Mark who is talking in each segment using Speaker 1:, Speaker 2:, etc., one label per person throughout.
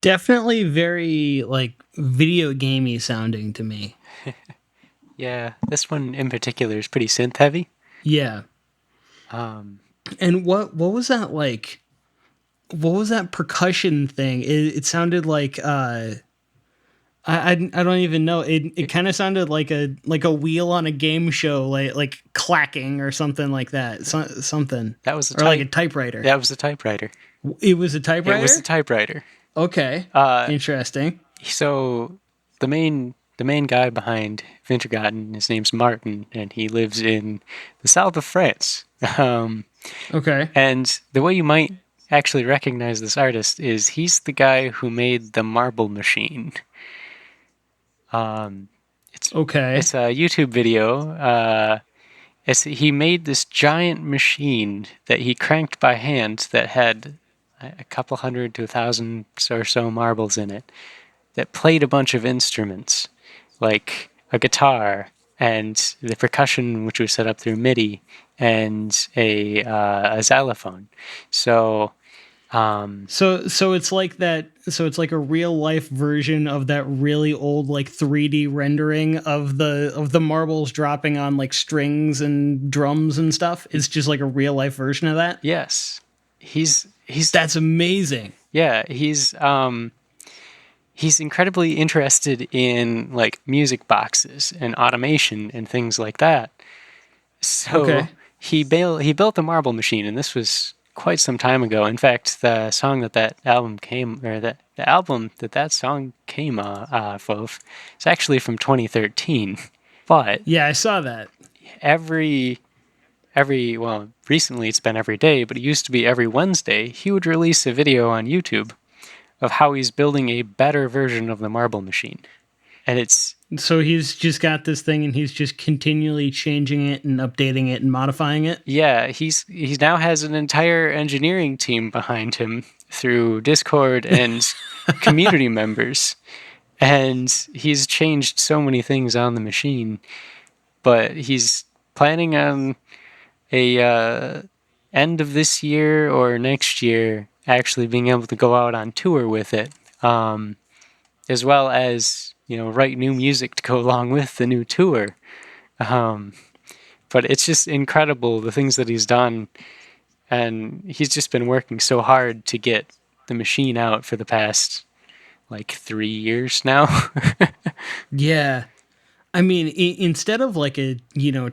Speaker 1: Definitely very like video gamey sounding to me.
Speaker 2: Yeah, this one in particular is pretty synth heavy.
Speaker 1: Yeah.
Speaker 2: Um,
Speaker 1: And what was that like? What was that percussion thing? It sounded like I don't even know. It
Speaker 2: it,
Speaker 1: kind of sounded like a wheel on a game show, like clacking or something like that. Something
Speaker 2: that was a
Speaker 1: or like a
Speaker 2: type.
Speaker 1: typewriter.
Speaker 2: That was a typewriter.
Speaker 1: It was a
Speaker 2: It was a
Speaker 1: typewriter.
Speaker 2: typewriter.
Speaker 1: Okay,
Speaker 2: Uh,
Speaker 1: interesting.
Speaker 2: so the main guy behind Wintergarten, his name's Martin, and he lives in the south of France. Um,
Speaker 1: Okay,
Speaker 2: and the way you might actually recognize this artist is he's the guy who made the Marble Machine. Um, it's
Speaker 1: okay.
Speaker 2: it's a YouTube video. He made this giant machine that he cranked by hand that had a couple hundred to 1,000 or so marbles in it that played a bunch of instruments, like a guitar and the percussion, which was set up through MIDI, and a xylophone. So
Speaker 1: So it's like that. So it's like a real life version of that really old like 3D rendering of the marbles dropping on like strings and drums and stuff. It's just like a real life version of that.
Speaker 2: yes, he's
Speaker 1: That's amazing.
Speaker 2: yeah he's incredibly interested in like music boxes and automation and things like that. So
Speaker 1: Okay.
Speaker 2: he built the Marble Machine, and this was quite some time ago. In fact, the song that album came, or the album that song came off of, is actually from 2013. But
Speaker 1: Yeah, I saw that.
Speaker 2: every well, recently it's been every day, but it used to be every Wednesday. He would release a video on YouTube of how he's building a better version of the Marble Machine, and it's
Speaker 1: So he's just got this thing and he's just continually changing it and updating it and modifying it.
Speaker 2: yeah, he now has an entire engineering team behind him through Discord and community members, and he's changed so many things on the machine. But he's planning on a end of this year or next year actually being able to go out on tour with it, as well as write new music to go along with the new tour. Um, but it's just incredible the things that he's done, and he's just been working so hard to get the machine out for the past like 3 years now.
Speaker 1: Yeah. I mean, instead of like a,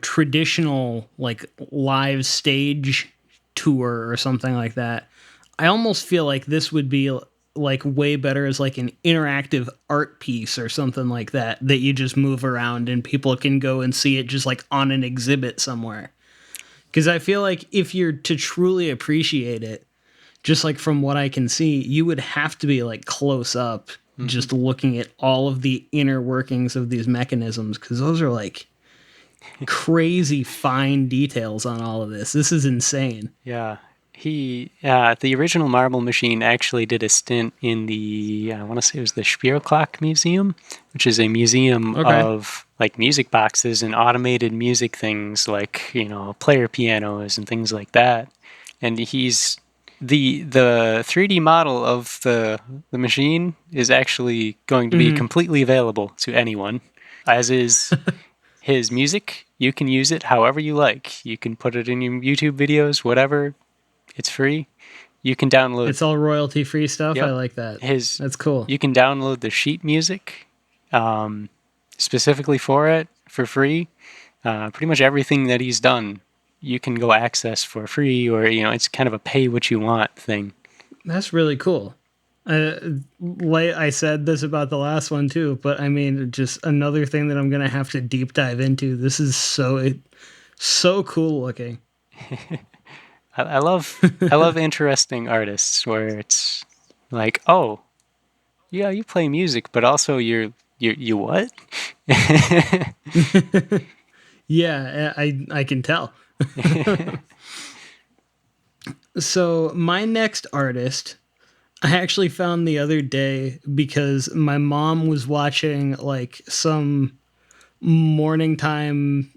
Speaker 1: traditional like live stage tour or something like that, I almost feel like this would be like way better as like an interactive art piece or something like that you just move around and people can go and see it just like on an exhibit somewhere. Cuz I feel like if you're to truly appreciate it, just like from what I can see, you would have to be like close up
Speaker 2: Hmm.
Speaker 1: just looking at all of the inner workings of these mechanisms cuz those are like crazy fine details on all of this. This is insane.
Speaker 2: Yeah. The original Marble Machine actually did a stint in the, I want to say it was the Spielklock Museum, which is a museum
Speaker 1: Okay.
Speaker 2: of like music boxes and automated music things like, player pianos and things like that. And he's, the 3D model of the machine is actually going to be
Speaker 1: Mhm.
Speaker 2: completely available to anyone, as is his music. You can use it however you like. You can put it in your YouTube videos, whatever. It's free. You can download.
Speaker 1: It's all royalty free stuff. I
Speaker 2: Yep.
Speaker 1: like that.
Speaker 2: His.
Speaker 1: That's cool.
Speaker 2: You can download the sheet music, um, specifically for it for free. Pretty much everything that he's done, you can go access for free, or it's kind of a pay what you want thing.
Speaker 1: That's really cool. Uh, like I said this about the last one too, but I mean, just another thing that I'm gonna have to deep dive into. This is so cool looking.
Speaker 2: I love interesting artists where it's like, oh yeah, you play music, but also you what?
Speaker 1: Yeah, I can tell. So my next artist, I actually found the other day because my mom was watching like some morning time,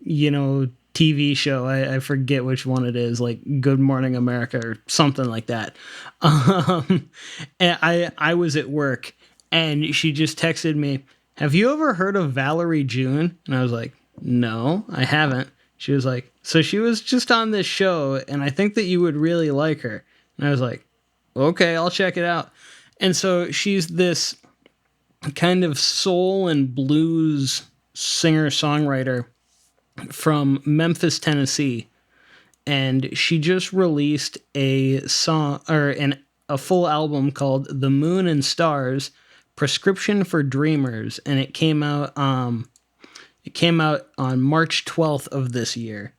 Speaker 1: TV show. I forget which one it is, like Good Morning America or something like that. And I was at work and she just texted me, "Have you ever heard of Valerie June?" And I was like, "No, I haven't." She was like, "So she was just on this show and I think that you would really like her." And I was like, "Okay, I'll check it out." And so she's this kind of soul and blues singer-songwriter from Memphis, Tennessee, and she just released a song or a full album called "The Moon and Stars: Prescription for Dreamers," and it came out on March 12th of this year.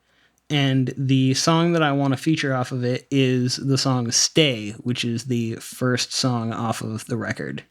Speaker 1: And the song that I want to feature off of it is the song "Stay," which is the first song off of the record.